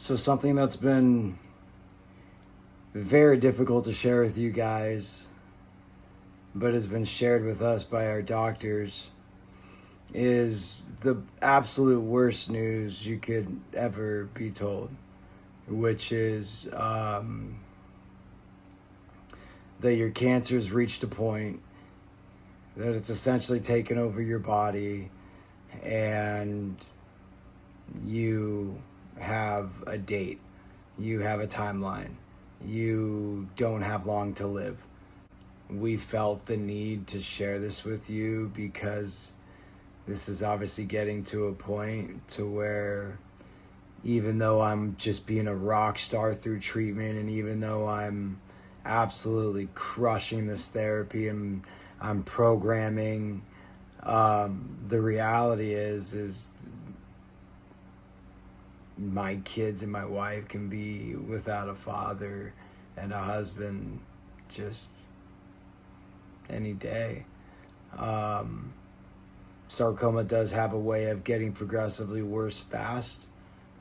So something that's been very difficult to share with you guys, but has been shared with us by our doctors, is the absolute worst news you could ever be told, which is that your cancer's reached a point that it's essentially taken over your body, and you have a date, you have a timeline, you don't have long to live. We felt the need to share this with you because this is obviously getting to a point to where, even though I'm just being a rock star through treatment, and even though I'm absolutely crushing this therapy and I'm programming, the reality is my kids and my wife can be without a father and a husband just any day. Sarcoma does have a way of getting progressively worse fast.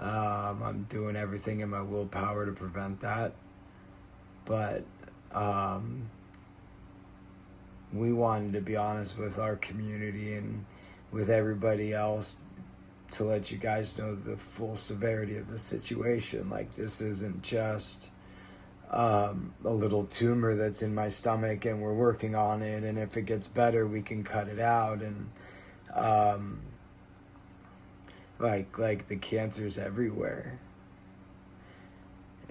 I'm doing everything in my willpower to prevent that. But we wanted to be honest with our community and with everybody else to let you guys know the full severity of the situation. Like, this isn't just a little tumor that's in my stomach and we're working on it, and if it gets better we can cut it out, and like the cancer's everywhere.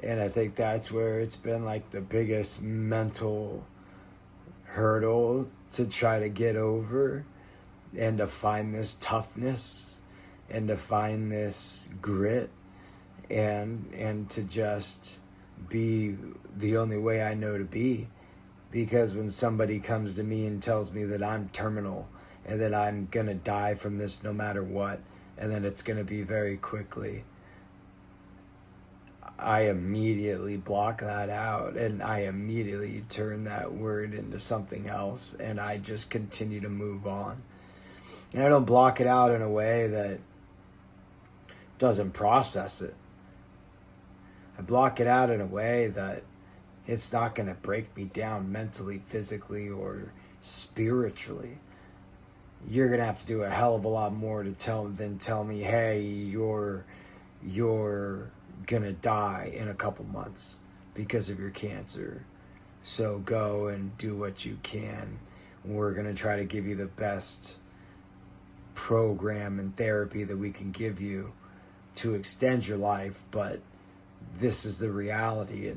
And I think that's where it's been like the biggest mental hurdle to try to get over, and to find this toughness, and to find this grit, and to just be the only way I know to be. Because when somebody comes to me and tells me that I'm terminal and that I'm gonna die from this no matter what, and that it's gonna be very quickly, I immediately block that out, and I immediately turn that word into something else, and I just continue to move on. And I don't block it out in a way that doesn't process it. I block it out in a way that it's not going to break me down mentally, physically, or spiritually. You're going to have to do a hell of a lot more to tell me, hey, you're going to die in a couple months because of your cancer. So go and do what you can. We're going to try to give you the best program and therapy that we can give you to extend your life, but this is the reality.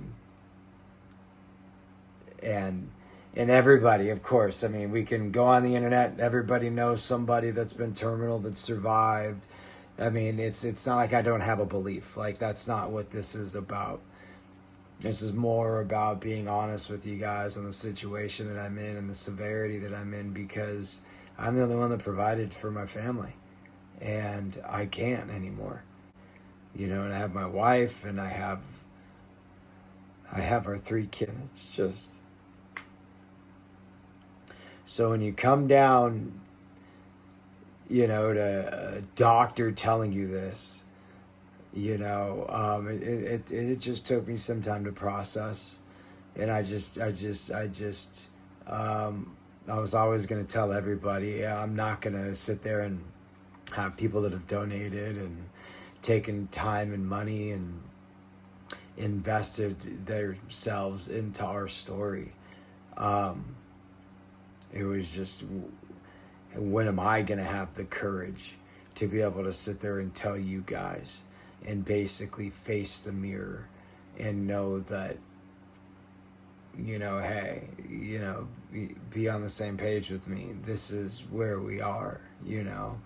And everybody, of course, I mean, we can go on the internet, everybody knows somebody that's been terminal, that survived. I mean, it's not like I don't have a belief. Like, that's not what this is about. This is more about being honest with you guys on the situation that I'm in and the severity that I'm in, because I'm the only one that provided for my family, and I can't anymore. You know, and I have my wife, and I have our 3 kids. It's just, so when you come down, you know, to a doctor telling you this, you know, it just took me some time to process. And I was always going to tell everybody, I'm not going to sit there and have people that have donated and taken time and money and invested themselves into our story. It was just, when am I going to have the courage to be able to sit there and tell you guys and basically face the mirror and know that, you know, hey, you know, be on the same page with me. This is where we are, you know.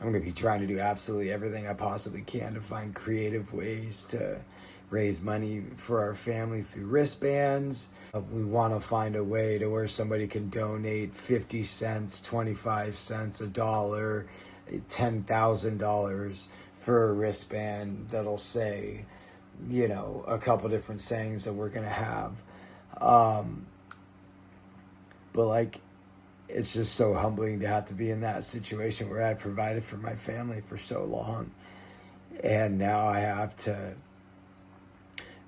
I'm going to be trying to do absolutely everything I possibly can to find creative ways to raise money for our family through wristbands. We want to find a way to where somebody can donate 50 cents, 25 cents, $1, $10,000 for a wristband that'll say, you know, a couple different sayings that we're going to have. But like, it's just so humbling to have to be in that situation where I provided for my family for so long, and now I have to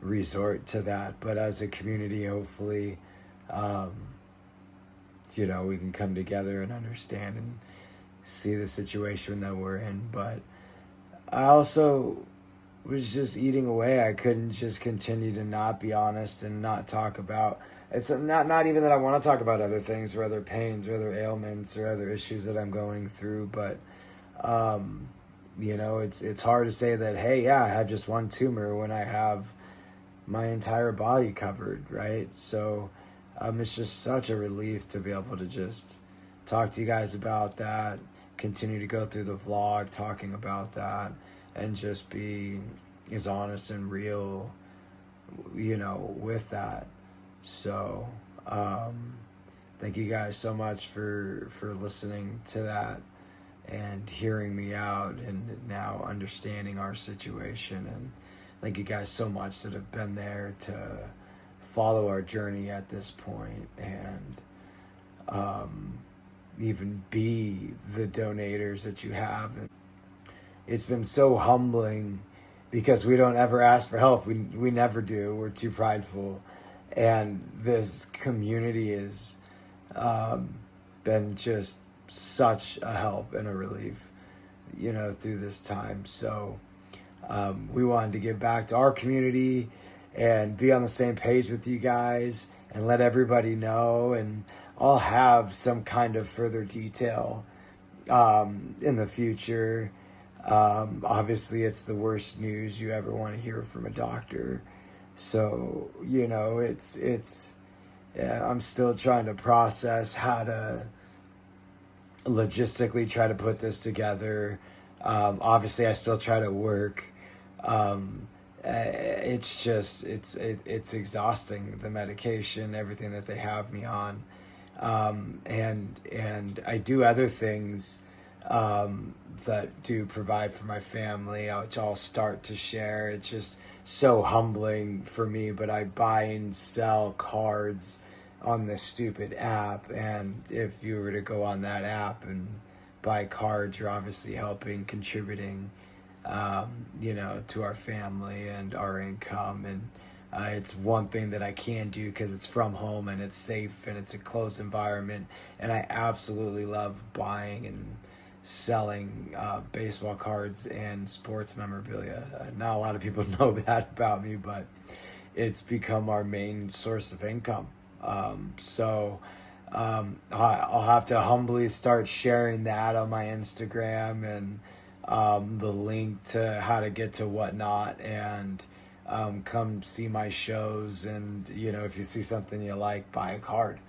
resort to that. But as a community, hopefully, um, we can come together and understand and see the situation that we're in. But I also was just eating away. I couldn't just continue to not be honest and not talk about. It's not even that I want to talk about other things or other pains or other ailments or other issues that I'm going through, but it's hard to say that, hey, yeah, I have just one tumor when I have my entire body covered, right? So it's just such a relief to be able to just talk to you guys about that, continue to go through the vlog talking about that, and just be as honest and real, with that. So thank you guys so much for listening to that and hearing me out and now understanding our situation. And thank you guys so much that have been there to follow our journey at this point and even be the donators that you have. It's been so humbling because we don't ever ask for help. We never do. We're too prideful. And this community has been just such a help and a relief, through this time. So we wanted to give back to our community and be on the same page with you guys and let everybody know. And I'll have some kind of further detail in the future. Obviously, it's the worst news you ever want to hear from a doctor. So, I'm still trying to process how to logistically try to put this together. Obviously, I still try to work. It's just, it's exhausting, the medication, everything that they have me on. And I do other things that do provide for my family, which I'll start to share. It's just so humbling for me, but I buy and sell cards on this stupid app, and if you were to go on that app and buy cards, you're obviously contributing to our family and our income. And it's one thing that I can do because it's from home and it's safe and it's a closed environment, and I absolutely love buying and selling baseball cards and sports memorabilia. Not a lot of people know that about me, but it's become our main source of income. So I'll have to humbly start sharing that on my Instagram and the link to how to get to Whatnot, and come see my shows. And if you see something you like, buy a card.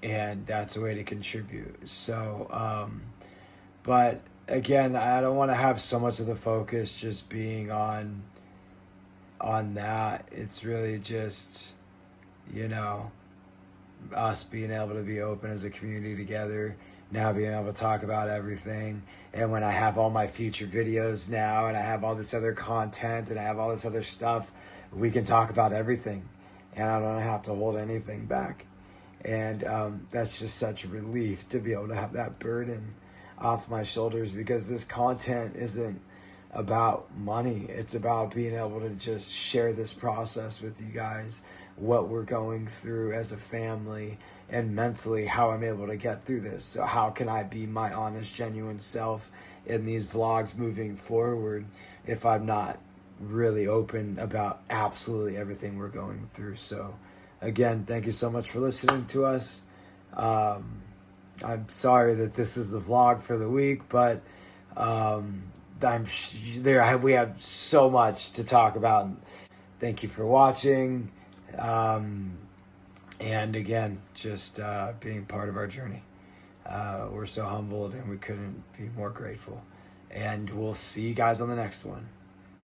And that's a way to contribute. So, but again, I don't want to have so much of the focus just being on that. It's really just, us being able to be open as a community together, now being able to talk about everything. And when I have all my future videos now, and I have all this other content, and I have all this other stuff, we can talk about everything, and I don't have to hold anything back. And that's just such a relief to be able to have that burden off my shoulders, because this content isn't about money. It's about being able to just share this process with you guys, what we're going through as a family, and mentally how I'm able to get through this. So how can I be my honest, genuine self in these vlogs moving forward if I'm not really open about absolutely everything we're going through? So again, thank you so much for listening to us. I'm sorry that this is the vlog for the week, but we have so much to talk about. Thank you for watching. And again, just being part of our journey. We're so humbled, and we couldn't be more grateful. And we'll see you guys on the next one.